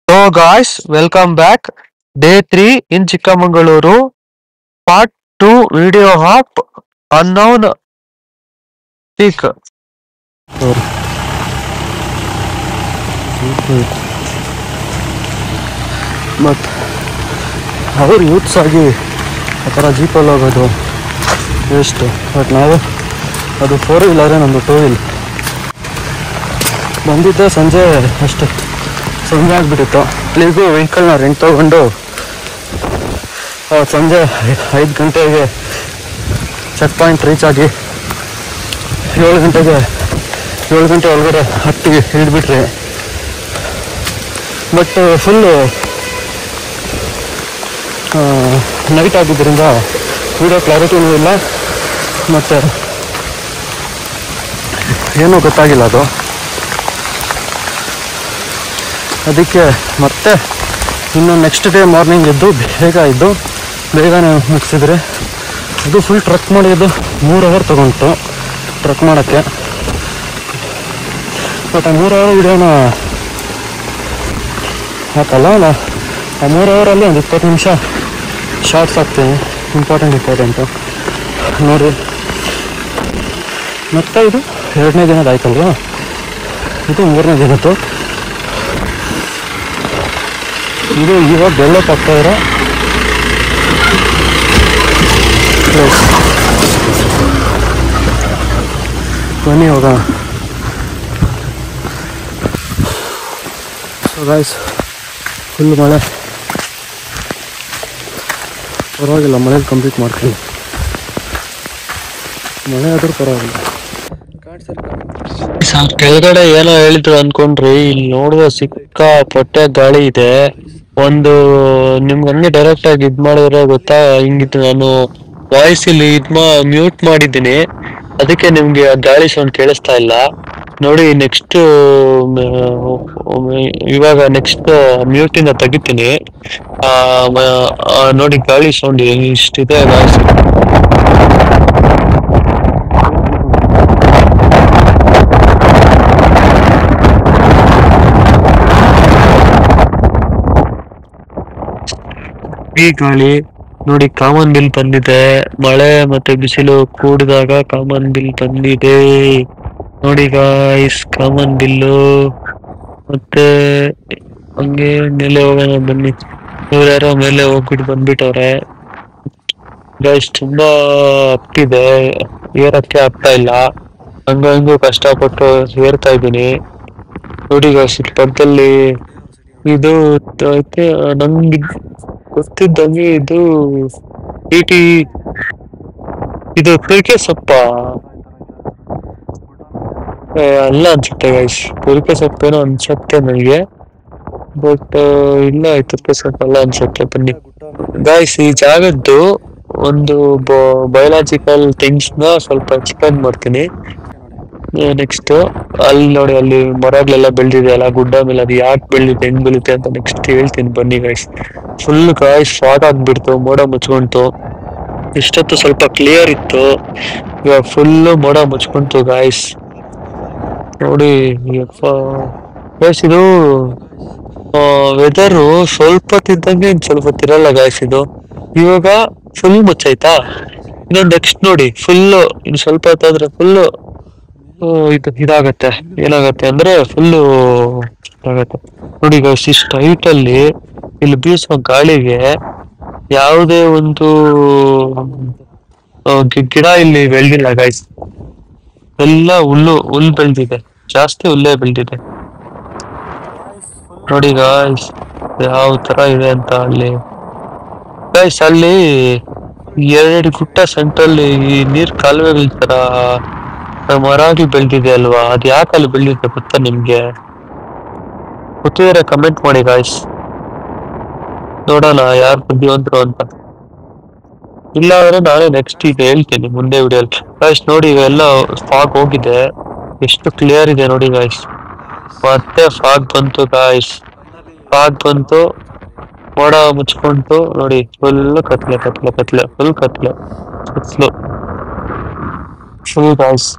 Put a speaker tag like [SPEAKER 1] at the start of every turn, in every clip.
[SPEAKER 1] So guys, welcome back. Day 3 in Chikkamangaluru. Part 2 video of unknown peak.
[SPEAKER 2] ಮತ್ತು ಅವ್ರು youths ಆಗಿ ಆ ಥರ ಜೀಪಲ್ಲಿ ಹೋಗೋದು ವೇಸ್ಟು. ಬಟ್ ನಾವು ಅದು 4 ವೀಲರೇ, ನಮ್ಮದು 2 ವೀಲ್. ಬಂದಿದ್ದೆ ಸಂಜೆ ಅಷ್ಟೇ, ಸಂಜೆ ಆಗಿಬಿಟ್ಟಿತ್ತು. ಇಲ್ಲಿಗೂ ವೆಹಿಕಲ್ನ ರೆಂಟ್ ತೊಗೊಂಡು ಸಂಜೆ 5 ಗಂಟೆಗೆ ಚೆಕ್ ಪಾಯಿಂಟ್ ರೀಚ್ ಆಗಿ 7 ಗಂಟೆ ಒಳಗಡೆ ಹತ್ತಿ ಹಿಡಿದ್ಬಿಟ್ರಿ. ಬಟ್ ಫುಲ್ಲು ನೈಟ್ ಆಗಿದ್ದರಿಂದ ವಿಡಿಯೋ ಕ್ಲಾರಿಟಿನೂ ಇಲ್ಲ, ಮತ್ತು ಏನೂ ಗೊತ್ತಾಗಿಲ್ಲ ಅದು. ಅದಕ್ಕೆ ಮತ್ತೆ ಇನ್ನು ನೆಕ್ಸ್ಟ್ ಡೇ ಮಾರ್ನಿಂಗ್ ಬೇಗನೆ ಮುಗಿಸಿದ್ರೆ ಅದು ಫುಲ್ ಟ್ರಕ್ ಮಾಡಿದ್ದು 3 ಅವರ್ ತೊಗೊಂಡು ಟ್ರಕ್ ಮಾಡೋಕ್ಕೆ. ಬಟ್ ಆ 3 ಅವರ್ ವಿಡಿಯೋನ ಹಾಕಲ್ಲ. ಆ 3 ಅವರಲ್ಲಿ ಒಂದು 20 ನಿಮಿಷ ಶಾರ್ಟ್ಸ್ ಹಾಕ್ತೀನಿ, ಇಂಪಾರ್ಟೆಂಟು ನೋಡಿರಿ. ಮತ್ತು ಇದು 2ನೇ ದಿನದ ಆಯ್ತಲ್ವ, ಇದು 3ನೇ ದಿನದ್ದು. ಇದು ಇವಾಗ ಡೆವಲಪ್ ಆಗ್ತಾ ಇರೋ ಪ್ಲೇಸ್. ಬನ್ನಿ ಹೋಗೋಣ. ಸೊ ಗಾಯ್ಸ್, ಫುಲ್ ಮಳೆ. ಪರವಾಗಿಲ್ಲ, ಮನೇಲಿ ಕಂಪ್ಲೀಟ್ ಮಾಡ್ತೀನಿ. ಮಳೆ ಆದ್ರೂ ಪರವಾಗಿಲ್ಲ.
[SPEAKER 1] ಕೆಳಗಡೆ ಏನೋ ಹೇಳಿದ್ರು ಅನ್ಕೊಂಡ್ರಿ, ಇಲ್ಲಿ ನೋಡುವ ಸಿಕ್ಕಾಪಟ್ಟೆ ಗಾಳಿ ಇದೆ. ಒಂದು ನಿಮ್ಗೆ ಹಂಗೆ ಡೈರೆಕ್ಟ್ ಆಗಿ ಮಾಡಿದ್ರೆ ಗೊತ್ತಾ, ಹಿಂಗಿತ್ತು. ನಾನು ವಾಯ್ಸ್ ಇಲ್ಲಿ ಮ್ಯೂಟ್ ಮಾಡಿದ್ದೀನಿ, ಅದಕ್ಕೆ ನಿಮ್ಗೆ ಗಾಳಿ ಸೌಂಡ್ ಕೇಳಿಸ್ತಾ ಇಲ್ಲ. ನೋಡಿ, ಇವಾಗ ನೆಕ್ಸ್ಟ್ ಮ್ಯೂಟಿಂದ ತೆಗಿತೀನಿ. ನೋಡಿ ಗಾಳಿ ಸೌಂಡ್ ಇಷ್ಟಿದೆ ವಾಯ್ಸ್. ಈ ಗಾಳಿ ನೋಡಿ, ಕಾಮನ್ ಬಿಲ್ ಬಂದಿದೆ. ಮಳೆ ಮತ್ತೆ ಬಿಸಿಲು ಕೂಡಿದಾಗ ಕಾಮನ್ ಬಿಲ್ ಬಂದಿದೆ. ನೋಡಿ ಗಾಯ್ಸ್, ಕಾಮನ್ ಬಿಲ್ಲು. ಮತ್ತೆ ಹಂಗೆ ಮೇಲೆ ಹೋಗೋಣ ಬನ್ನಿ. ಇವ್ರ್ಯಾರೋ ಮೇಲೆ ಹೋಗ್ಬಿಟ್ಟು ಬಂದ್ಬಿಟ್ಟವ್ರೆ ಗೈಸ್. ತುಂಬಾ ಅಪ್ಪಿದೆ, ಏರಕ್ಕೆ ಆಗ್ತಾ ಇಲ್ಲ. ಹಂಗೂ ಕಷ್ಟಪಟ್ಟು ಏರ್ತಾ ಇದ್ದೀನಿ. ನೋಡಿ ಗಾಯ್ಸ್, ಪಕ್ಕದಲ್ಲಿ ಇದು ಐತೆ. ನಂಗೆ ಗೊತ್ತಿದ್ದಂಗೆ ಇದು ತುರಿಕೆ ಸೊಪ್ಪ ಅಲ್ಲ ಅನ್ಸುತ್ತೆ ಗೈಸ್. ತುರಿಕೆ ಸೊಪ್ಪೇನೋ ಅನ್ಸುತ್ತೆ ನನಗೆ, ಬಟ್ ಇಲ್ಲ, ತುರಿಕೆ ಸೊಪ್ಪು ಅಲ್ಲ ಅನ್ಸುತ್ತೆ. ಬನ್ನಿ ಗೈಸ್, ಈ ಜಾಗದ್ದು ಒಂದು ಬಯೋಲಾಜಿಕಲ್ ಥಿಂಗ್ಸ್ ನ ಸ್ವಲ್ಪ ಎಕ್ಸ್ಪ್ಲೇನ್ ಮಾಡ್ತೀನಿ. ನೆಕ್ಸ್ಟ್ ಅಲ್ಲಿ ನೋಡಿ, ಅಲ್ಲಿ ಮರಗಳೆಲ್ಲ ಬೆಳೆದಿದೆ ಅಲ್ಲ ಗುಡ್ಡ ಮೇಲೆ, ಅದು ಯಾಕೆ ಬೆಳೆದಿದೆ, ಹೆಂಗ್ ಬೆಳೀತೆ ಅಂತ ನೆಕ್ಸ್ಟ್ ಹೇಳ್ತೀನಿ ಬನ್ನಿ ಗೈಸ್. ಫುಲ್ ಗಾಯ್ಸ್ ಫಾಗ್ ಆಗ್ಬಿಡ್ತು, ಮೋಡ ಮುಚ್ಕೊಂತು. ಇಷ್ಟೊತ್ತು ಸ್ವಲ್ಪ ಕ್ಲಿಯರ್ ಇತ್ತು, ಇವಾಗ ಫುಲ್ ಮೋಡ ಮುಚ್ಕೊಂತು ಗಾಯ್ಸ್. ನೋಡಿ ಗೈಸ್, ಇದು ವೆದರು ಸ್ವಲ್ಪ ತಿದ್ದಂಗೆ ಸ್ವಲ್ಪ ತಿರಲ್ಲ ಗಾಯ್ಸ್. ಇದು ಇವಾಗ ಫುಲ್ ಮುಚ್ಚಾಯ್ತಾ. ಇನ್ನೊಂದು ನೆಕ್ಸ್ಟ್ ನೋಡಿ, ಫುಲ್ಲು ಇನ್ನು ಸ್ವಲ್ಪ ಹೊತ್ತಾದ್ರೆ ಫುಲ್ಲು ಇದಾಗತ್ತೆ. ಏನಾಗತ್ತೆ ಅಂದ್ರೆ ಫುಲ್ಲು ಆಗತ್ತೆ. ನೋಡಿ ಗೈಸ್, ಇಷ್ಟು ಹೈಟ್ ಅಲ್ಲಿ ಇಲ್ಲಿ ಬೀಸುವ ಗಾಳಿಗೆ ಯಾವುದೇ ಒಂದು ಗಿಡ ಇಲ್ಲಿ ಬೆಳೆದಿಲ್ಲ ಗೈಸ್. ಎಲ್ಲ ಹುಲ್ಲು ಬೆಳೆದಿದೆ, ಜಾಸ್ತಿ ಹುಲ್ಲೇ ಬೆಳೆದಿದೆ. ನೋಡಿ ಗಾಯ್ಸ್ ಯಾವ ತರ ಇದೆ ಅಂತ. ಅಲ್ಲಿ ಗೈಸ್, ಅಲ್ಲಿ 2 ಗುಟ್ಟ ಸೆಂಟ್ರಲ್ಲಿ ಈ ನೀರ್ ಕಾಲುವೆಗಳ ತರ ಮರಾಗಿ ಬೆಳೆದಿದೆ ಅಲ್ವಾ. ಅದು ಯಾಕೆ ಅಲ್ಲಿ ಬೆಳೆದಿದೆ ಗೊತ್ತಾ ನಿಮ್ಗೆ? ಗೊತ್ತಿದ್ರೆ ಕಮೆಂಟ್ ಮಾಡಿ ಗಾಯ್ಸ್, ನೋಡೋಣ ಯಾರು ಬುದ್ಧಿವಂತರು ಅಂತ. ಇಲ್ಲ ಅಂದ್ರೆ ನಾನೇ ನೆಕ್ಸ್ಟ್ ಈಗ ಹೇಳ್ತೀನಿ ಮುಂದೆ ವಿಡಿಯೋಲಿ. ಗಾಯ್ಸ್ ನೋಡಿ, ಇವೆಲ್ಲ ಫಾಗ್ ಹೋಗಿದೆ, ಎಷ್ಟು ಕ್ಲಿಯರ್ ಇದೆ ನೋಡಿ ಗಾಯ್ಸ್. ಮತ್ತೆ ಫಾಗ್ ಬಂತು ಗಾಯ್ಸ್, ಫಾಗ್ ಬಂತು, ಮೋಡ ಮುಚ್ಕೊಂತು. ನೋಡಿ ಫುಲ್ ಕತ್ಲೆ ಫುಲ್ ಕತ್ಲೆ ಫುಲ್ ಗಾಯ್ಸ್.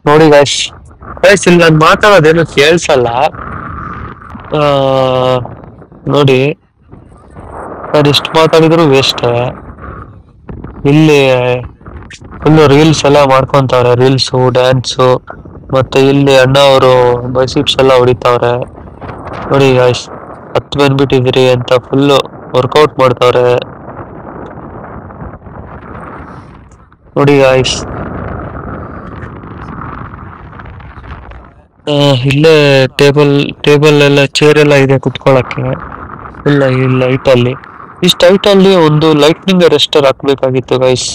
[SPEAKER 1] ನೋಡಿ ಗಾಯ್ಸ್ ಇಲ್ಲಿ ನಾನು ಮಾತಾಡೋದೇನು ಕೇಳ್ಸಲ್ಲ. ನೋಡಿ ನಾನು ಎಷ್ಟು ಮಾತಾಡಿದ್ರು ವೇಸ್ಟ್. ಇಲ್ಲಿ ಫುಲ್ ರೀಲ್ಸ್ ಎಲ್ಲ ಮಾಡ್ಕೊಂತವ್ರೆ, ರೀಲ್ಸು ಡ್ಯಾನ್ಸು. ಮತ್ತೆ ಇಲ್ಲಿ ಅಣ್ಣ ಅವರು ಬೈಸಿಪ್ಸ್ ಎಲ್ಲ ಹೊಡಿತಾವ್ರೆ ನೋಡಿ ಗಾಯ್ಸ್. 10 ಬಂದ್ಬಿಟ್ಟಿದ್ರಿ ಅಂತ ಫುಲ್ ವರ್ಕೌಟ್ ಮಾಡ್ತಾವ್ರೆ ನೋಡಿ ಗಾಯ್ಸ್. ಇಲ್ಲೇ ಟೇಬಲ್ ಎಲ್ಲ ಚೇರ್ ಎಲ್ಲ ಇದೆ ಕುತ್ಕೊಳಕ್ಕೆ. ಇಲ್ಲ ಈ ಲೈಟ್ ಅಲ್ಲಿ, ಇಷ್ಟ ಹೈಟ್ ಅಲ್ಲಿ ಒಂದು ಲೈಟ್ನಿಂಗ್ ಅರೆಸ್ಟರ್ ಹಾಕ್ಬೇಕಾಗಿತ್ತು ಗೈಸ್.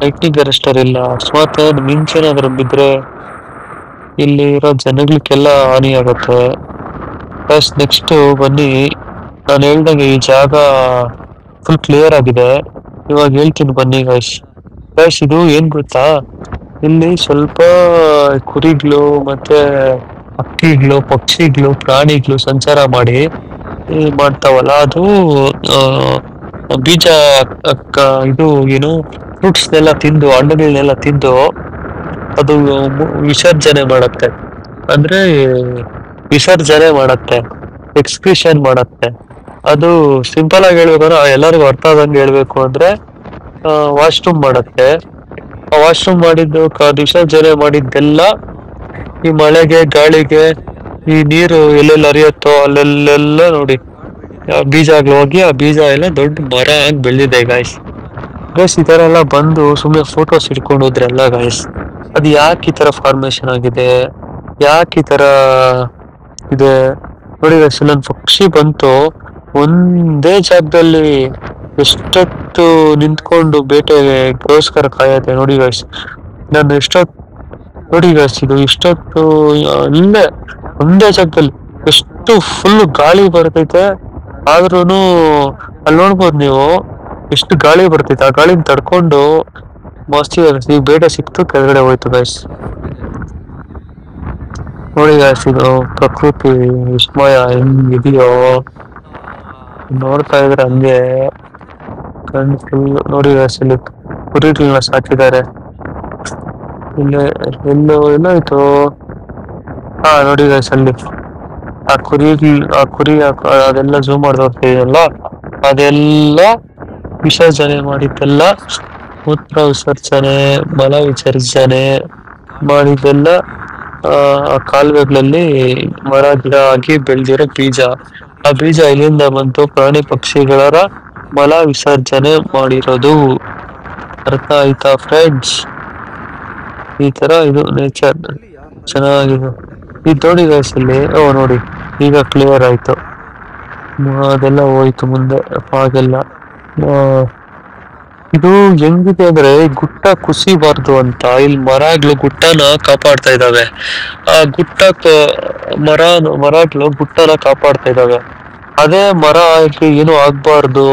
[SPEAKER 1] ಲೈಟ್ನಿಂಗ್ ಅರೆಸ್ಟರ್ ಇಲ್ಲ. ಅಕಸ್ಮಾತ್ ಮಿಂಚೇನಾದ್ರೂ ಬಿದ್ರೆ ಇಲ್ಲಿ ಇರೋ ಜನಗಳಿಗೆಲ್ಲ ಹಾನಿ ಆಗುತ್ತೆ ಗೈಸ್. ನೆಕ್ಸ್ಟ್ ಬನ್ನಿ, ನಾನು ಹೇಳ್ದಂಗೆ ಈ ಜಾಗ ಫುಲ್ ಕ್ಲಿಯರ್ ಆಗಿದೆ. ಇವಾಗ ಹೇಳ್ತೀನಿ ಬನ್ನಿ ಗೈಸ್. ಇದು ಏನ್ ಗೊತ್ತಾ, ಇಲ್ಲಿ ಸ್ವಲ್ಪ ಕುರಿಗಳು ಮತ್ತೆ ಹಕ್ಕಿಗಳು, ಪಕ್ಷಿಗಳು, ಪ್ರಾಣಿಗಳು ಸಂಚಾರ ಮಾಡ್ತಾವಲ್ಲ, ಅದು ಬೀಜ ಇದು ಏನು ಫ್ರೂಟ್ಸ್ನೆಲ್ಲ ತಿಂದು, ಹಣ್ಣುಗಳನ್ನೆಲ್ಲ ತಿಂದು ಅದು ವಿಸರ್ಜನೆ ಮಾಡತ್ತೆ. ಅಂದ್ರೆ ವಿಸರ್ಜನೆ ಮಾಡತ್ತೆ, ಎಕ್ಸ್ಕ್ರಿಷನ್ ಮಾಡತ್ತೆ. ಅದು ಸಿಂಪಲ್ ಆಗಿ ಹೇಳ್ಬೇಕಂದ್ರೆ, ಎಲ್ಲರಿಗೂ ಅರ್ಥ ಆದಂಗೆ ಹೇಳ್ಬೇಕು ಅಂದ್ರೆ ವಾಶ್ರೂಮ್ ಮಾಡತ್ತೆ. ವಾಶ್ರೂಮ್ ಮಾಡಿದ್ದು ವಿಸರ್ಜನೆ ಮಾಡಿದ್ದೆಲ್ಲ ಈ ಮಳೆಗೆ ಗಾಳಿಗೆ ಈ ನೀರು ಎಲ್ಲೆಲ್ಲಿ ಹರಿಯತ್ತೋ ಅಲ್ಲೆಲ್ಲ ನೋಡಿ ಬೀಜಗಳು ಹೋಗಿ ಆ ಬೀಜ ಎಲ್ಲ ದೊಡ್ಡ ಮರ ಆಗಿ ಬೆಳೆದಿದೆ ಗಾಯ್ಸ್. ಈ ತರ ಎಲ್ಲ ಬಂದು ಸುಮ್ಮನೆ ಫೋಟೋಸ್ ಇಟ್ಕೊಂಡು ಹೋದ್ರೆಲ್ಲ ಗಾಯ್ಸ್, ಅದು ಯಾಕೆ ಈ ತರ ಫಾರ್ಮೇಶನ್ ಆಗಿದೆ, ಯಾಕೆ ಈ ತರ ಇದೆ ನೋಡಿ ಗಾಯ್ಸ್. ನನ್ನ ಪಕ್ಷಿ ಬಂತು ಒಂದೇ ಜಾಗದಲ್ಲಿ ಎಷ್ಟೊತ್ತು ನಿಂತ್ಕೊಂಡು ಬೇಟೆಗೋಸ್ಕರ ಕಾಯತ್ತೆ ನೋಡಿ ಗಾಯ್ಸ್. ನಾನು ನೋಡಿ ಗಾಯ್ಸ್, ಇದು ಇಷ್ಟೊತ್ತು ಇಲ್ಲೇ ಒಂದೇ ಜಾಗದಲ್ಲಿ ಎಷ್ಟು ಫುಲ್ ಗಾಳಿ ಬರ್ತೈತೆ. ಆದ್ರೂನು ಅಲ್ಲಿ ನೋಡ್ಬೋದು ನೀವು ಎಷ್ಟು ಗಾಳಿ ಬರ್ತೈತೆ. ಆ ಗಾಳಿನ ತಡ್ಕೊಂಡು ಮಸ್ತಿ ಈ ಬೇಟೆ ಸಿಕ್ತು, ಕೆಳಗಡೆ ಹೋಯ್ತು ಗಾಯ್ಸ್. ನೋಡಿ ಗಾಯ್ಸ್, ಇದು ಪ್ರಕೃತಿ ವಿಸ್ಮಯ ಹೆಂಗಿದೆಯೋ ನೋಡ್ತಾ ಇದ್ರೆ ಹಂಗೆ ಕಣ್ಣು ಫುಲ್. ನೋಡಿ ಗಾಯ್ಸ್, ಇಲ್ಲಿ ಕುರಿಗಳನ್ನ ಸಾಕಿದ್ದಾರೆ. ಎಲ್ಲೋಯ್ತು? ನೋಡಿ ಗಾಯ್ಸ್, ಅಲ್ಲಿ ಆ ಕುರಿ ಅದೆಲ್ಲ ಝೂಮ್ ಮಾಡಿ ನೋಡ್ತಿದೆಯಲ್ಲ, ಅದೆಲ್ಲ ವಿಸರ್ಜನೆ ಮಾಡಿದ್ದೆಲ್ಲ ಮೂತ್ರ ವಿಸರ್ಜನೆ, ಮಲ ವಿಸರ್ಜನೆ ಮಾಡಿದ್ದೆಲ್ಲ ಆ ಕಾಲುವೆಗಳಲ್ಲಿ ಮರ ಗಿಡ ಆಗಿ ಬೆಳೆದಿರೋ ಬೀಜ. ಆ ಬೀಜ ಇಲ್ಲಿಂದ ಬಂತು, ಪ್ರಾಣಿ ಪಕ್ಷಿಗಳ ಮಲ ವಿಸರ್ಜನೆ ಮಾಡಿರೋದು. ಅರ್ಥ ಆಯ್ತಾ ಫ್ರೆಂಡ್ಸ್? ಈ ತರ ಇದು ನೇಚರ್ ಚೆನ್ನಾಗಿದೆ. ಇದು ನೋಡಿ ಗಾಯ್ಸ್, ಇಲ್ಲಿ ನೋಡಿ ಈಗ ಕ್ಲಿಯರ್ ಆಯ್ತು, ಅದೆಲ್ಲ ಹೋಯ್ತು ಮುಂದೆ ಹಾಗೆಲ್ಲ. ಇದು ಹೆಂಗಿದೆ ಅಂದ್ರೆ ಗುಟ್ಟ ಕುಸಿಬಾರ್ದು ಅಂತ ಇಲ್ಲಿ ಮರಗಳು ಗುಟ್ಟನ ಕಾಪಾಡ್ತಾ ಇದಾವೆ. ಆ ಮರಗಳು ಗುಟ್ಟನ ಕಾಪಾಡ್ತಾ ಇದಾವೆ. ಅದೇ ಮರ ಏನು ಆಗ್ಬಾರ್ದು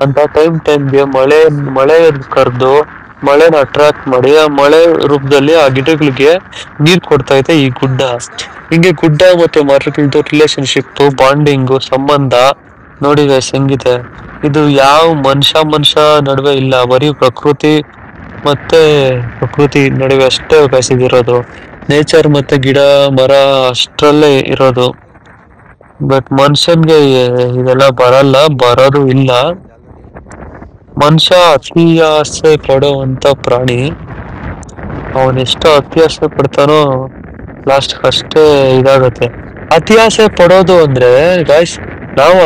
[SPEAKER 1] ಅಂತ ಟೈಮ್ಗೆ ಮಳೆ ಕರೆದು ಮಳೆನ ಅಟ್ರಾಕ್ಟ್ ಮಾಡಿ ಆ ಮಳೆ ರೂಪದಲ್ಲಿ ಆ ಗಿಡಗಳಿಗೆ ನೀರ್ ಕೊಡ್ತಾ ಇದೆ ಈ ಗುಡ್ಡ. ಹಿಂಗೆ ಗುಡ್ಡ ಮತ್ತೆ ಮರಗಳದ್ದು ರಿಲೇಶನ್ಶಿಪ್, ಬಾಂಡಿಂಗು, ಸಂಬಂಧ ನೋಡಿ ಗೈಸ್ ಹೆಂಗಿದೆ. ಇದು ಯಾವ ಮನುಷ್ಯ ನಡುವೆ ಇಲ್ಲ, ಬರೀ ಪ್ರಕೃತಿ ನಡುವೆ ಅಷ್ಟೇ ಗೈಸ್ ಇದಿರೋದು. ನೇಚರ್ ಮತ್ತೆ ಗಿಡ ಮರ ಅಷ್ಟರಲ್ಲೇ ಇರೋದು. ಬಟ್ ಮನುಷ್ಯನ್ಗೆ ಇದೆಲ್ಲ ಬರೋದು ಇಲ್ಲ. ಮನುಷ್ಯ ಅತಿ ಆಸೆ ಪಡುವಂತ ಪ್ರಾಣಿ. ಅವನೆಷ್ಟು ಅತಿ ಆಸೆ ಪಡ್ತಾನೋ ಲಾಸ್ಟ್ ಅಷ್ಟೇ ಇದಾಗತ್ತೆ. ಅತಿ ಆಸೆ ಪಡೋದು ಅಂದ್ರೆ ಗಾಯ್ಸ್, ನಾವು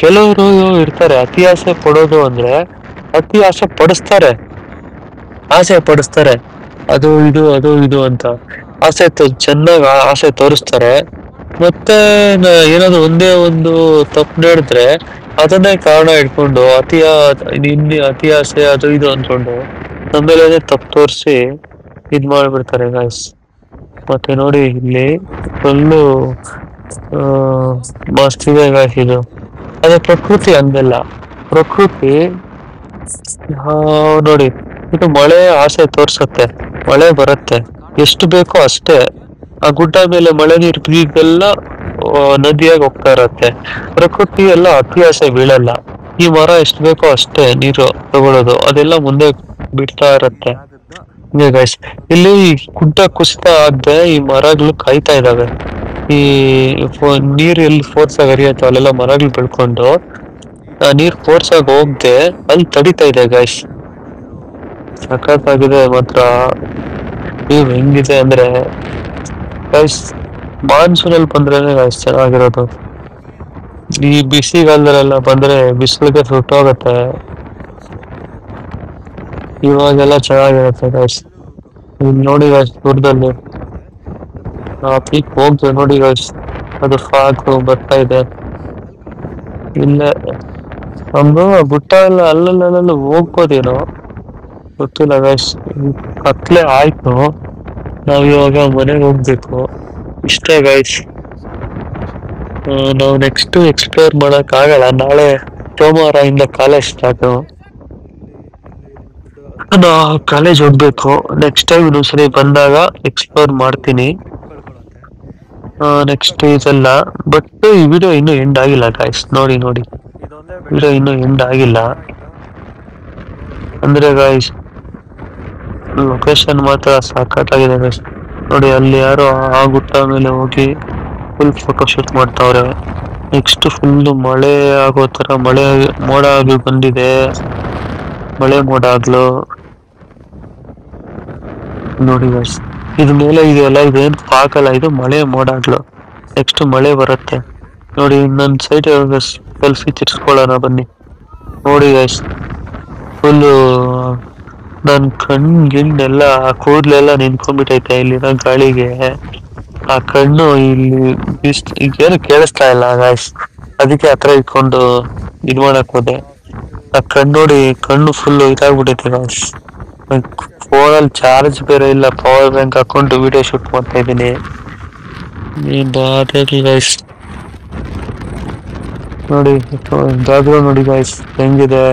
[SPEAKER 1] ಕೆಲವರು ಇರ್ತಾರೆ ಅತಿ ಆಸೆ ಪಡೋದು ಅಂದ್ರೆ ಅತಿ ಆಸೆ ಪಡಿಸ್ತಾರೆ ಅದು ಇದು ಅಂತ ಚೆನ್ನಾಗಿ ಆಸೆ ತೋರಿಸ್ತಾರೆ. ಮತ್ತೆ ಏನಾದ್ರು ಒಂದೇ ಒಂದು ತಪ್ಪು ನಡೆದ್ರೆ ಅದನ್ನೇ ಕಾರಣ ಇಟ್ಕೊಂಡು ಅತಿ ಆಸೆ ಅದು ಇದು ಅನ್ಕೊಂಡು ನಮ್ಮೇಲೆ ತಪ್ಪು ತೋರಿಸಿ ಇದ್ ಮಾಡ್ಬಿಡ್ತಾರೆ ಗಾಯ್ಸ್. ಮತ್ತೆ ನೋಡಿ ಇಲ್ಲಿ ಫುಲ್ಲು ಮಸ್ತ್ ಇದೆ ಗಾಯ್ಸ್. ಇದು ಅದೇ ಪ್ರಕೃತಿ ಹಂಗಲ್ಲ. ಪ್ರಕೃತಿ ನೋಡಿ, ಇದು ಮಳೆ ಆಸೆ ತೋರ್ಸತ್ತೆ, ಮಳೆ ಬರುತ್ತೆ ಎಷ್ಟು ಬೇಕೋ ಅಷ್ಟೇ. ಆ ಗುಡ್ಡ ಮೇಲೆ ಮಳೆ ನೀರು ಬೀಗೆಲ್ಲ ನದಿಯಾಗಿ ಹೋಗ್ತಾ ಇರತ್ತೆ. ಪ್ರಕೃತಿ ಎಲ್ಲ ಅತಿ ಆಸೆ ಬೀಳಲ್ಲ. ಈ ಮರ ಎಷ್ಟು ಬೇಕೋ ಅಷ್ಟೇ ನೀರು ತಗೊಳ್ಳೋದು, ಅದೆಲ್ಲ ಮುಂದೆ ಬಿಡ್ತಾ ಇರತ್ತೆ. ಗೈಸ್, ಇಲ್ಲಿ ಗುಡ್ಡ ಕುಸಿತ ಆಗದೆ ಈ ಮರಗಳು ಕಾಯ್ತಾ ಇದಾವೆ. ಈ ನೀರು ಎಲ್ಲಿ ಫೋರ್ಸ್ ಆಗಿ ಹರಿಯತ್ತೋ ಅಲ್ಲೆಲ್ಲ ಮರಗಳು ಬೆಳ್ಕೊಂಡು ಆ ನೀರ್ ಫೋರ್ಸ್ ಆಗಿ ಹೋಗ್ದೆ ಅಲ್ಲಿ ತಡಿತಾ ಇದೆ ಗೈಸ್. ಸಖತ್ತಾಗಿದೆ ಮಾತ್ರ. ನೀವು ಹೆಂಗಿದೆ ಅಂದ್ರೆ ಗೈಸ್ ಮಾನ್ಸೂನ್ ಅಲ್ಲಿ ಬಂದ್ರೇನೆ ಗೈಸ್ ಚೆನ್ನಾಗಿರೋದು. ಈ ಬಿಸಿಗಾಲದಲ್ಲೆಲ್ಲ ಬಂದ್ರೆ ಬಿಸಿಲಿಗೆ ಸುಟ್ಟೋಗತ್ತೆ. ಇವಾಗೆಲ್ಲ ಚೆನ್ನಾಗಿರುತ್ತೆ ಗೈಸ್. ನೋಡಿ ಗೈಸ್ ದೂರದಲ್ಲಿ ಆ ಪೀಕ್ ಹೋಗ್ತೇವೆ ನೋಡಿ ಗೈಸ್. ಅದು ಫಾಗ್ ಬರ್ತಾ ಇದೆ ಇಲ್ಲೇ. ನಮ್ದು ಗುಟ್ಟ ಎಲ್ಲ ಅಲ್ಲಲ್ಲ ಹೋಗ್ಬೋದೇನೋ ಗೊತ್ತಿಲ್ಲ ಗೈಸ್. ಕತ್ಲೆ ಆಯ್ತು, ನಾವ್ ಇವಾಗ ಮನೆಗೆ ಹೋಗ್ಬೇಕು. ಇಷ್ಟೇ ಗೈಸ್. ನಾವು ನೆಕ್ಸ್ಟ್ ಎಕ್ಸ್ಪ್ಲೋರ್ ಮಾಡಕ್ ಆಗಲ್ಲ. ನಾಳೆ ಸೋಮವಾರ ಇಂದ ಕಾಲೇಜ್ ಸ್ಟಾರ್ಟ್. ನಾ ಕಾಲೇಜ್ ಹೋಗ್ಬೇಕು. ನೆಕ್ಸ್ಟ್ ಟೈಮ್ ಇನ್ನೊಂದ್ಸರಿ ಬಂದಾಗ ಎಕ್ಸ್ಪ್ಲೋರ್ ಮಾಡ್ತೀನಿ ನೆಕ್ಸ್ಟ್ ಇದೆಲ್ಲ. ಬಟ್ ಈ ವಿಡಿಯೋ ಇನ್ನೂ ಎಂಡ್ ಆಗಿಲ್ಲ ಗೈಸ್. ನೋಡಿ ವಿಡಿಯೋ ಇನ್ನೂ ಎಂಡ್ ಆಗಿಲ್ಲ ಅಂದ್ರೆ ಗೈಸ್ ಲೊಕೇಶನ್ ಮಾತ್ರ ಸಖತ್ತಾಗಿದೆ ಗೈಸ್. ನೋಡಿ ಅಲ್ಲಿ ಯಾರೋ ಆ ಗುಟ್ಟ ಮೇಲೆ ಹೋಗಿ ಫುಲ್ ಫೋಟೋ ಶೂಟ್ ಮಾಡ್ತಾವ್ರೆ. ನೆಕ್ಸ್ಟ್ ಫುಲ್ ಮಳೆ ಆಗೋ ತರ ಮಳೆ ಮೋಡ ಆಗಿ ಬಂದಿದೆ. ಮಳೆ ಮೋಡ ಆಗ್ಲು ನೋಡಿ ಗೈಸ್. ಇದು ಮೇಲೆ ಇದೆಯಲ್ಲ ಇದೇನು ಪಾಕಲ್ಲ, ಇದು ಮಳೆ ಮೋಡ ಆಗ್ಲು. ನೆಕ್ಸ್ಟ್ ಮಳೆ ಬರುತ್ತೆ ನೋಡಿ. ನನ್ನ ಸೈಡ್ ಸೆಲ್ಫಿ ತಿರ್ಸ್ಕೊಳ್ಳೋಣ ಬನ್ನಿ. ನೋಡಿ ಗೈಸ್ ಫುಲ್ಲು ನನ್ ಗಿಣ್ಣೆಲ್ಲ ಕೂದ್ಲೆಲ್ಲ ನಿಂತ್ಕೊಂಡ್ಬಿಟ್ಟೈತೆ ಇಲ್ಲಿನ ಗಾಳಿಗೆ. ಆ ಕಣ್ಣು ಇಲ್ಲಿ ಈಗೇನು ಕೇಳಿಸ್ತಾ ಇಲ್ಲ ಗಾಯ್ಸ್, ಅದಕ್ಕೆ ಹತ್ರ ಇಟ್ಕೊಂಡು ಇದ್ ಮಾಡಕ್ ಹೋದೆ. ಆ ಕಣ್ಣು ನೋಡಿ, ಕಣ್ಣು ಫುಲ್ ಇದಾಗ್ಬಿಟ್ಟೈತೆ ಗಾಯ್ಸ್. ಫೋನಲ್ಲಿ ಚಾರ್ಜ್ ಬೇರೆ ಇಲ್ಲ, ಪವರ್ ಬ್ಯಾಂಕ್ ಹಾಕೊಂಡು ವಿಡಿಯೋ ಶೂಟ್ ಮಾಡ್ತಾ ಇದ್ದೀನಿ. ಗೈಸ್ ನೋಡಿ ಜಾಗ ನೋಡಿ ಗೈಸ್ ಹೆಂಗಿದೆ,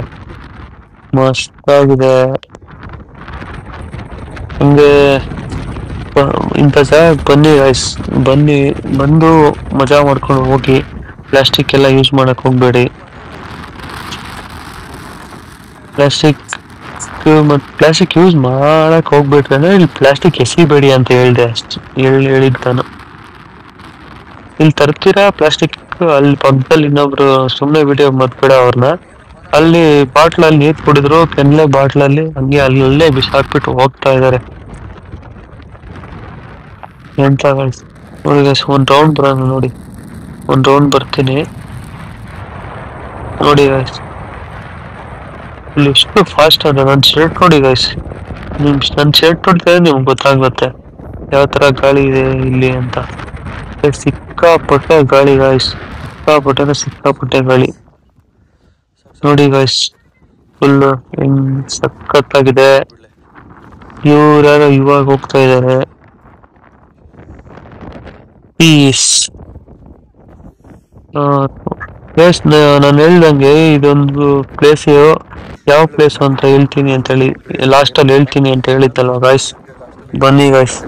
[SPEAKER 1] ಮಸ್ತ್ ಆಗಿದೆ. ಹಂಗೆ ಇಂಥ ಜಾಗ ಬನ್ನಿ ಗೈಸ್, ಬಂದು ಮಜಾ ಮಾಡ್ಕೊಂಡು ಹೋಗಿ. ಪ್ಲಾಸ್ಟಿಕ್ ಎಲ್ಲ ಯೂಸ್ ಮಾಡಕ್ ಹೋಗ್ಬೇಡಿ. ಪ್ಲಾಸ್ಟಿಕ್ ಯೂಸ್ ಮಾಡಕ್ ಹೋಗ್ಬೇಡ್ರಿ ಅಂದ್ರೆ ಇಲ್ಲಿ ಪ್ಲಾಸ್ಟಿಕ್ ಎಸಿಬೇಡಿ ಅಂತ ಹೇಳಿದೆ ಅಷ್ಟು ಹೇಳಿದ್ ನಾನು. ಇಲ್ಲಿ ತರ್ತೀರಾ ಪ್ಲಾಸ್ಟಿಕ್, ಅಲ್ಲಿ ಪಕ್ಕದಲ್ಲಿ ಇನ್ನೊಬ್ರು ಸುಮ್ಮನೆ ವಿಡಿಯೋ ಮತ್ಬೇಡ ಅವ್ರನ್ನ. ಅಲ್ಲಿ ಬಾಟ್ಲಲ್ಲಿ ನೀರ್ ಕುಡಿದ್ರು, ಕೆನ್ಲೆ ಬಾಟ್ಲಲ್ಲಿ ಹಂಗೆ ಅಲ್ಲೇ ಬಿಸಾಕ್ಬಿಟ್ಟು ಹೋಗ್ತಾ ಇದಾರೆ. ಎಂತ ನೋಡಿ ಗೈಸ್, ಒಂದ್ ರೌಂಡ್ ಬರೋಣ ನೋಡಿ. ಒಂದ್ ರೌಂಡ್ ಬರ್ತೀನಿ ನೋಡಿ ಗೈಸ್. ಇಲ್ಲಿ ಎಷ್ಟು ಫಾಸ್ಟ್ ಅದ. ನನ್ ಶರ್ಟ್ ನೋಡಿ ಗೈಸ್, ನನ್ ಶರ್ಟ್ ನೋಡಿದ್ರೆ ನಿಮ್ಗೆ ಗೊತ್ತಾಗುತ್ತೆ ಯಾವ ತರ ಗಾಳಿ ಇದೆ ಇಲ್ಲಿ ಅಂತ. ಸಿಕ್ಕಾಪಟ್ಟೆ ಗಾಳಿ ಗಾಯ್ಸ್, ಸಿಕ್ಕಾಪಟ್ಟೆ ಗಾಳಿ ನೋಡಿ ಗಾಯ್ಸ್. ಫುಲ್ ಸಖತ್ತಾಗಿದೆ. ಇವ್ರ್ಯಾರೋ ಇವಾಗ ಹೋಗ್ತಾ ಇದಾರೆ. ಪೀಸ್. ನಾನು ಹೇಳ್ದಂಗೆ ಇದೊಂದು ಪ್ಲೇಸ್, ಯಾವ ಪ್ಲೇಸ್ ಅಂತ ಹೇಳ್ತೀನಿ ಅಂತ ಹೇಳಿ ಲಾಸ್ಟ್ ಅಲ್ಲಿ ಹೇಳ್ತೀನಿ ಅಂತ ಹೇಳಿದ್ದಲ್ವ ಗಾಯ್ಸ್. ಬನ್ನಿ ಗಾಯ್ಸ್,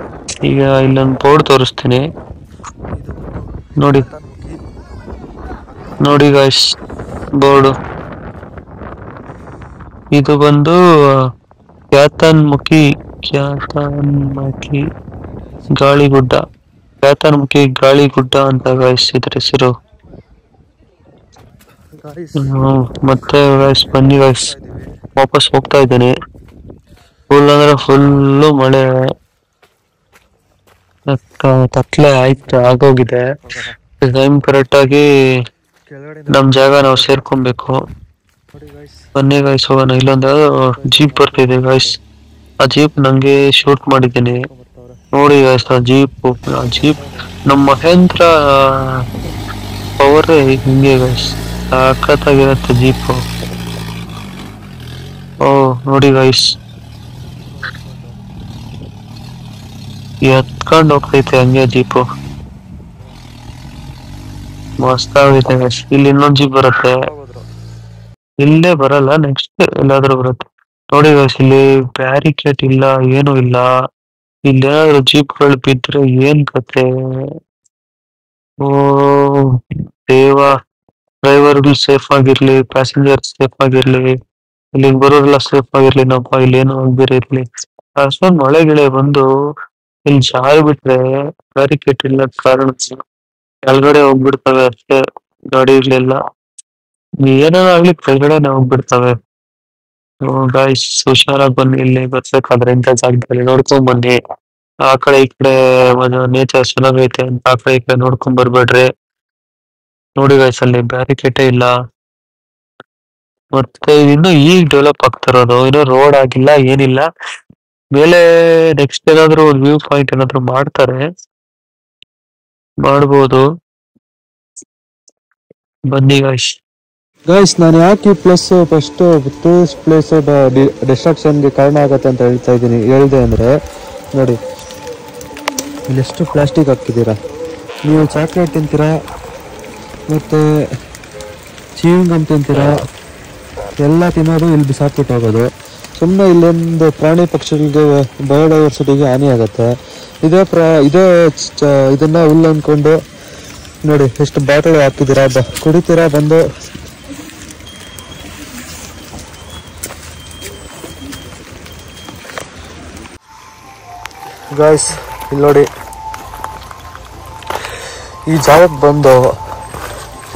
[SPEAKER 1] ಈಗ ಇಲ್ಲೊಂದು ಬೋರ್ಡ್ ತೋರಿಸ್ತೀನಿ ನೋಡಿ ಗಾಯ್ಸ್. ಬೋರ್ಡು ಇದು ಬಂದು ಕ್ಯಾತನ್ಮುಖಿ ಗಾಳಿಗುಡ್ಡ. ಕ್ಯಾತನ್ಮುಖಿ ಗಾಳಿಗುಡ್ಡ ಅಂತ ಗಾಯ್ಸ್ ಇದ್ರ ಹೆಸರು. ಮತ್ತೆ ಗಾಯ್ಸ್ ಬನ್ನಿ ಗಾಯ್ಸ್, ವಾಪಸ್ ಹೋಗ್ತಾ ಇದ್ದೇನೆ. ಫುಲ್ ಅಂದ್ರೆ ಫುಲ್ಲು ಮಳೆ, ಕತ್ಲೆ ಆಯ್ತು ಆಗೋಗಿದೆ. ಟೈಮ್ ಕರೆಕ್ಟ್ ಆಗಿ ನಮ್ ಜಾಗ ನಾವು ಸೇರ್ಕೊಬೇಕು. ಬನ್ನಿ ಗಾಯ್ಸ್ ಹೋಗೋಣ. ಇಲ್ಲೊಂದು ಜೀಪ್ ಬರ್ತಿದೆ ಗಾಯ್ಸ್, ಆ ಜೀಪ್ ನಂಗೆ ಶೂಟ್ ಮಾಡಿದ್ದೀನಿ ನೋಡಿ ಗಾಯ್ಸ್. ಆ ಜೀಪ್ ನಮ್ಮ ಮಹೇಂದ್ರ ಪವರ್ ಹಿಂಗೆ ಗಾಯ್ಸ್, ಸಖತ್ತಾಗಿರತ್ತೆ ಜೀಪು. ಓ ನೋಡಿ ಗಾಯ್ಸ್, ಎತ್ಕೊಂಡು ಹೋಗ್ತೈತೆ ಹಂಗೆ ಜೀಪು, ಮಸ್ತ್ ಆಗೈತೆ ಗಾಯ್ಸ್. ಇಲ್ಲಿ ಇನ್ನೊಂದು ಜೀಪ್ ಬರುತ್ತೆ, ಇಲ್ಲೇ ಬರಲ್ಲ, ನೆಕ್ಸ್ಟ್ ಎಲ್ಲಾದ್ರೂ ಬರುತ್ತೆ ನೋಡಿ ಗಾಯ್ಸ್. ಇಲ್ಲಿ ಬ್ಯಾರಿಕೇಡ್ ಇಲ್ಲ, ಏನು ಇಲ್ಲ. ಇಲ್ಲೇನಾದ್ರು ಜೀಪ್ಗಳು ಬಿದ್ರೆ ಏನ್ ಕತೆ. ಓ ದೇವ, ಡ್ರೈವರ್ಗಳು ಸೇಫ್ ಆಗಿರ್ಲಿ, ಪ್ಯಾಸೆಂಜರ್ ಸೇಫ್ ಆಗಿರ್ಲಿ, ಇಲ್ಲಿಗೆ ಬರೋರೆಲ್ಲ ಸೇಫ್ ಆಗಿರ್ಲಿ. ನಪ್ಪ ಇಲ್ಲಿ ಏನು ಆಗ್ಬೇರೆ ಇರ್ಲಿ. ಅಷ್ಟೊಂದು ಮಳೆ ಗಿಳೆ ಬಂದು ಇಲ್ಲಿ ಜಾರಿ ಬಿಟ್ರೆ ಬ್ಯಾರಿಕೇಡ್ ಇಲ್ಲ ಕಾರಣ ಕೆಳಗಡೆ ಹೋಗ್ಬಿಡ್ತವೆ ಅಷ್ಟೇ ಗಾಡಿಗಳೆಲ್ಲ. ಏನಾಗ್ಲಿ ಕೆಳಗಡೆ ಹೋಗ್ಬಿಡ್ತವೆ. ಗಾಯ್ಸ್ ಹುಷಾರಾಗಿ ಬನ್ನಿ, ಇಲ್ಲಿ ಬರ್ಬೇಕಾದ್ರೆ ಇಂಥ ಜಾಗದಲ್ಲಿ ನೋಡ್ಕೊಂಡ್ ಬನ್ನಿ. ಆ ಕಡೆ ಈ ಕಡೆ ನೇಚರ್ ಚೆನ್ನಾಗೈತೆ ಅಂತ ಆ ಕಡೆ ಈ ಕಡೆ ನೋಡ್ಕೊಂಡ್ ಬರ್ಬೇಡ್ರಿ. ನೋಡಿ ಗಾಯ್ಸ್ ಅಲ್ಲಿ ಬ್ಯಾರಿಕೇಟೇ ಇಲ್ಲ. ಮತ್ತೆ ಇನ್ನು ಈಗ ಡೆವಲಪ್ ಆಗ್ತಿರೋದು, ಇನ್ನು ರೋಡ್ ಆಗಿಲ್ಲ ಏನಿಲ್ಲ. ಮೇಲೆ ನೆಕ್ಸ್ಟ್ ಏನಾದ್ರು ವ್ಯೂ ಪಾಯಿಂಟ್ ಏನಾದ್ರು ಮಾಡ್ಬೋದು. ಬನ್ನಿ ಗಾಯ್ಸ್.
[SPEAKER 2] ಗೈಸ್ ನಾನು ಯಾಕೆ ಪ್ಲಸ್ ಫಸ್ಟ್ ಟೂರಿಸ್ಟ್ ಪ್ಲೇಸ್ ಡಿಸ್ಟ್ರಾಕ್ಷನ್ಗೆ ಕಾರಣ ಆಗತ್ತೆ ಅಂತ ಹೇಳ್ದೆ ಅಂದರೆ ನೋಡಿ, ಇಲ್ಲೆಷ್ಟು ಪ್ಲಾಸ್ಟಿಕ್ ಹಾಕಿದ್ದೀರಾ. ನೀವು ಚಾಕ್ಲೇಟ್ ತಿಂತೀರಾ ಮತ್ತು ಚೀವಿಂಗ್ ಗಮ್ ತಿಂತೀರಾ, ಎಲ್ಲ ತಿನ್ನೋದು ಇಲ್ಲಿ ಬಿಸಾಕ್ಬಿಟ್ಟು ಹೋಗೋದು. ಸುಮ್ಮನೆ ಇಲ್ಲೊಂದು ಪ್ರಾಣಿ ಪಕ್ಷಿಗಳಿಗೆ ಬಯೋಡೈವರ್ಸಿಟಿಗೆ ಹಾನಿ ಆಗುತ್ತೆ. ಇದನ್ನ ಹುಲ್ಲು ಅಂದ್ಕೊಂಡು ನೋಡಿ ಎಷ್ಟು ಬಾಟಲ್ ಹಾಕಿದ್ದೀರಾ, ಕುಡಿತೀರಾ ಬಂದು. ಗಾಯ್ಸ್ ಇಲ್ಲಿ ನೋಡಿ, ಈ ಜಾಗಕ್ಕೆ ಬಂದು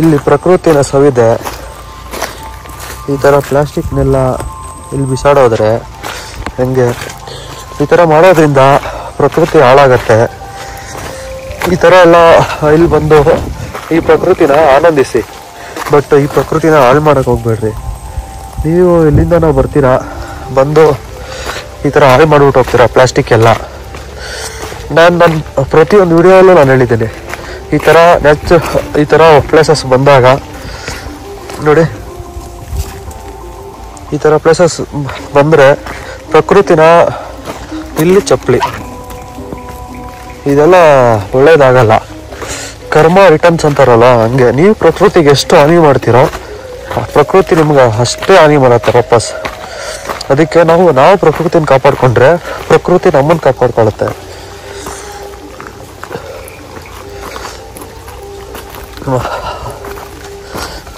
[SPEAKER 2] ಇಲ್ಲಿ ಪ್ರಕೃತಿನ ಸವಿದೆ. ಈ ಥರ ಪ್ಲಾಸ್ಟಿಕ್ನೆಲ್ಲ ಇಲ್ಲಿ ಬಿಸಾಡೋದ್ರೆ ಹೆಂಗೆ? ಈ ಥರ ಮಾಡೋದ್ರಿಂದ ಪ್ರಕೃತಿ ಹಾಳಾಗತ್ತೆ. ಈ ಥರ ಎಲ್ಲ ಇಲ್ಲಿ ಬಂದು ಈ ಪ್ರಕೃತಿನ ಆನಂದಿಸಿ, ಬಟ್ ಈ ಪ್ರಕೃತಿನ ಹಾಳು ಮಾಡೋಕೆ ಹೋಗ್ಬೇಡ್ರಿ. ನೀವು ಎಲ್ಲಿಂದ ನಾವು ಬರ್ತೀರಾ, ಬಂದು ಈ ಥರ ಹಾಳು ಮಾಡಿಬಿಟ್ಟು ಹೋಗ್ತೀರಾ ಪ್ಲಾಸ್ಟಿಕ್ ಎಲ್ಲ. ನನ್ನ ಪ್ರತಿಯೊಂದು ವಿಡಿಯೋಲ್ಲೂ ನಾನು ಹೇಳಿದ್ದೀನಿ, ಈ ಥರ ಪ್ಲೇಸಸ್ ಬಂದಾಗ ನೋಡಿ, ಈ ಥರ ಪ್ಲೇಸಸ್ ಬಂದರೆ ಪ್ರಕೃತಿನ ಇಲ್ಲಿ ಚಪ್ಪಲಿ, ಇದೆಲ್ಲ ಒಳ್ಳೇದಾಗಲ್ಲ. ಕರ್ಮ ರಿಟರ್ನ್ಸ್ ಅಂತಾರಲ್ಲ, ಹಂಗೆ ನೀವು ಪ್ರಕೃತಿಗೆ ಎಷ್ಟು ಹಾನಿ ಮಾಡ್ತೀರೋ ಪ್ರಕೃತಿ ನಿಮ್ಗೆ ಅಷ್ಟೇ ಹಾನಿ ಮಾಡುತ್ತೆ ವಾಪಸ್. ಅದಕ್ಕೆ ನಾವು ಪ್ರಕೃತಿನ ಕಾಪಾಡಿಕೊಂಡ್ರೆ ಪ್ರಕೃತಿ ನಮ್ಮನ್ನು ಕಾಪಾಡ್ಕೊಳ್ಳುತ್ತೆ.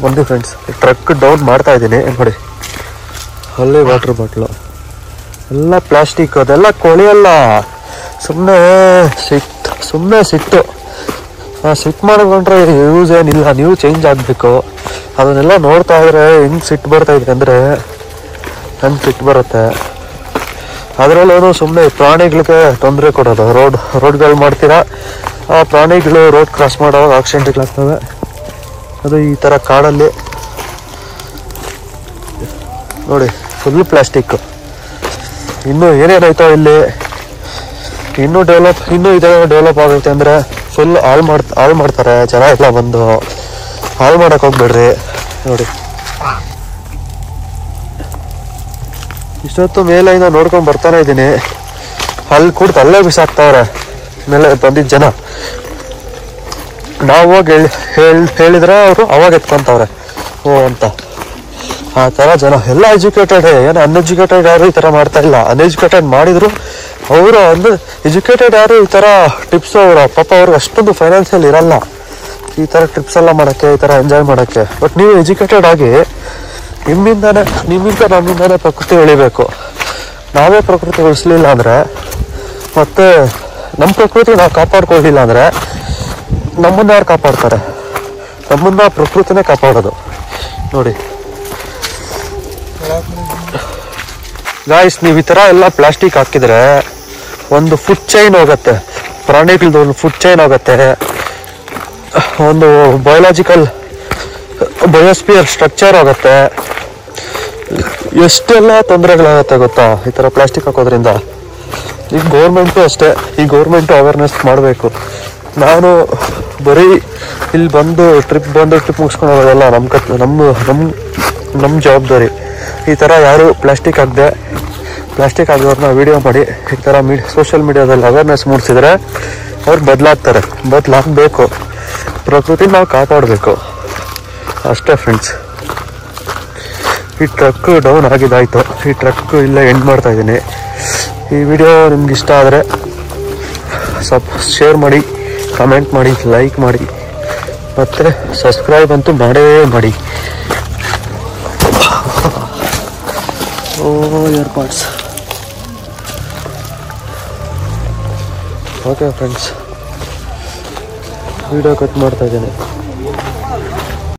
[SPEAKER 2] ಬನ್ನಿ ಫ್ರೆಂಡ್ಸ್, ಟ್ರಕ್ ಡೌನ್ ಮಾಡ್ತಾ ಇದ್ದೀನಿ ನೋಡಿ. ಅಲ್ಲೇ ವಾಟರ್ ಬಾಟ್ಲು ಎಲ್ಲ ಪ್ಲಾಸ್ಟಿಕ್, ಅದೆಲ್ಲ ಕೊಳೆಯಲ್ಲ, ಸುಮ್ಮನೆ ಸಿಟ್ಟು ಮಾಡಿಕೊಂಡ್ರೆ ಯೂಸ್ ಏನಿಲ್ಲ. ನೀವು ಚೇಂಜ್ ಆಗಬೇಕು. ಅದನ್ನೆಲ್ಲ ನೋಡ್ತಾ ಇದ್ರೆ ಹೆಂಗೆ ಸಿಟ್ಟು ಬರ್ತಾ ಇದೆ ಅಂದರೆ ಹೆಂಗೆ ಸಿಟ್ಟು ಬರುತ್ತೆ. ಅದರಲ್ಲೂ ಸುಮ್ಮನೆ ಪ್ರಾಣಿಗಳಿಗೆ ತೊಂದರೆ ಕೊಡೋದು. ರೋಡ್ಗಳು ಮಾಡ್ತೀರಾ, ಆ ಪ್ರಾಣಿಗಳು ರೋಡ್ ಕ್ರಾಸ್ ಮಾಡೋವಾಗ ಆಕ್ಸಿಡೆಂಟ್ಗಳಾಗ್ತವೆ. ಅದು ಈ ಥರ ಕಾಡಲ್ಲಿ ನೋಡಿ ಫುಲ್ ಪ್ಲಾಸ್ಟಿಕ್. ಇನ್ನೂ ಏನೇನಾಯ್ತೋ ಇಲ್ಲಿ, ಇನ್ನೂ ಡೆವಲಪ್ ಆಗುತ್ತೆ ಅಂದರೆ ಫುಲ್ ಹಾಳು ಮಾಡ್ತಾರೆ ಜನ ಎಲ್ಲ ಬಂದು. ಹಾಳು ಮಾಡೋಕೆ ಹೋಗ್ಬೇಡ್ರಿ. ನೋಡಿ ಇಷ್ಟೊತ್ತು ಮೇಲೆಯಿಂದ ನೋಡ್ಕೊಂಡು ಬರ್ತಾನೆ ಇದ್ದೀನಿ, ಅಲ್ಲಿ ಕೂಡ್ದು ಅಲ್ಲೇ ಬಿಸಾಕ್ತಾವ್ರೆ ಮೇಲೆ ಬಂದಿದ್ದ ಜನ. ನಾವು ಹೋಗಿ ಹೇಳಿದ್ರೆ ಅವರು ಅವಾಗ ಎತ್ಕೊಂತವ್ರೆ ಓ ಅಂತ. ಆ ಥರ ಜನ ಎಲ್ಲ ಎಜುಕೇಟೆಡ್, ಏನು ಅನ್ಎಜುಕೇಟೆಡ್ ಯಾರು ಈ ಥರ ಮಾಡ್ತಾ ಇಲ್ಲ. ಅನ್ಎಜುಕೇಟೆಡ್ ಮಾಡಿದ್ರು ಅವರು ಎಜುಕೇಟೆಡ್ ಯಾರು ಈ ಥರ ಟಿಪ್ಸ್ ಪಾಪ ಅವ್ರಿಗೆ ಅಷ್ಟೊಂದು ಫೈನಾನ್ಷಿಯಲ್ ಇರಲ್ಲ ಈ ಥರ ಟ್ರಿಪ್ಸ್ ಎಲ್ಲ ಮಾಡೋಕ್ಕೆ, ಈ ಥರ ಎಂಜಾಯ್ ಮಾಡೋಕ್ಕೆ. ಬಟ್ ನೀವು ಎಜುಕೇಟೆಡ್ ಆಗಿ ನಮ್ಮಿಂದಾನೇ ಪ್ರಕೃತಿ ಉಳಿಬೇಕು. ನಾವೇ ಪ್ರಕೃತಿ ಉಳಿಸ್ಲಿಲ್ಲ ಅಂದರೆ, ಮತ್ತೆ ನಮ್ಮ ಪ್ರಕೃತಿ ನಾವು ಕಾಪಾಡ್ಕೊಳ್ಳಿಲ್ಲ ಅಂದರೆ ನಮ್ಮನ್ನ ಯಾರು ಕಾಪಾಡ್ತಾರೆ? ನಮ್ಮನ್ನ ಪ್ರಕೃತಿನೇ ಕಾಪಾಡೋದು. ನೋಡಿ ಗಾಯ್ಸ್, ನೀವು ಈ ಥರ ಎಲ್ಲ ಪ್ಲಾಸ್ಟಿಕ್ ಹಾಕಿದರೆ ಒಂದು ಫುಡ್ ಚೈನ್ ಹೋಗುತ್ತೆ, ಪ್ರಾಣಿಗಳದ್ದು ಒಂದು ಫುಡ್ ಚೈನ್ ಹೋಗುತ್ತೆ, ಒಂದು ಬಯೋಸ್ಪಿಯರ್ ಸ್ಟ್ರಕ್ಚರ್ ಆಗುತ್ತೆ. ಎಷ್ಟೆಲ್ಲ ತೊಂದರೆಗಳಾಗುತ್ತೆ ಗೊತ್ತಾ ಈ ಥರ ಪ್ಲಾಸ್ಟಿಕ್ ಹಾಕೋದ್ರಿಂದ. ಈಗ ಗೌರ್ಮೆಂಟು ಅಷ್ಟೇ, ಈ ಗೌರ್ಮೆಂಟು ಅವೇರ್ನೆಸ್ ಮಾಡಬೇಕು. ನಾನು ಬರೀ ಇಲ್ಲಿ ಟ್ರಿಪ್ ಮುಗಿಸ್ಕೊಂಡು ಹೋಗೋದಲ್ಲ ನಮ್ಮ ಜವಾಬ್ದಾರಿ. ಈ ಥರ ಯಾರು ಪ್ಲಾಸ್ಟಿಕ್ ಹಾಕಿದವ್ರನ್ನ ವಿಡಿಯೋ ಮಾಡಿ ಈ ಥರ ಸೋಷಿಯಲ್ ಮೀಡಿಯಾದಲ್ಲಿ ಅವೇರ್ನೆಸ್ ಮೂಡಿಸಿದ್ರೆ ಅವ್ರು ಬದಲಾಗಬೇಕು. ಪ್ರಕೃತಿ ನಾವು ಕಾಪಾಡಬೇಕು ಅಷ್ಟೇ ಫ್ರೆಂಡ್ಸ್. ಈ ಟ್ರಕ್ ಡೌನ್ ಆಗಿದ್ದಾಯಿತು. ಈ ಟ್ರಕ್ ಇಲ್ಲೇ ಎಂಡ್ ಮಾಡ್ತಾ ಇದ್ದೀನಿ. ಈ ವಿಡಿಯೋ ನಿಮ್ಗೆ ಇಷ್ಟ ಆದರೆ ಶೇರ್ ಮಾಡಿ, ಕಮೆಂಟ್ ಮಾಡಿ, ಲೈಕ್ ಮಾಡಿ, ಮತ್ತು ಸಬ್ಸ್ಕ್ರೈಬ್ ಅಂತೂ ಮಾಡಿ. Earpods. Okay friends. Video cut ಮಾಡ್ತಾ ಇದ್ದೇನೆ.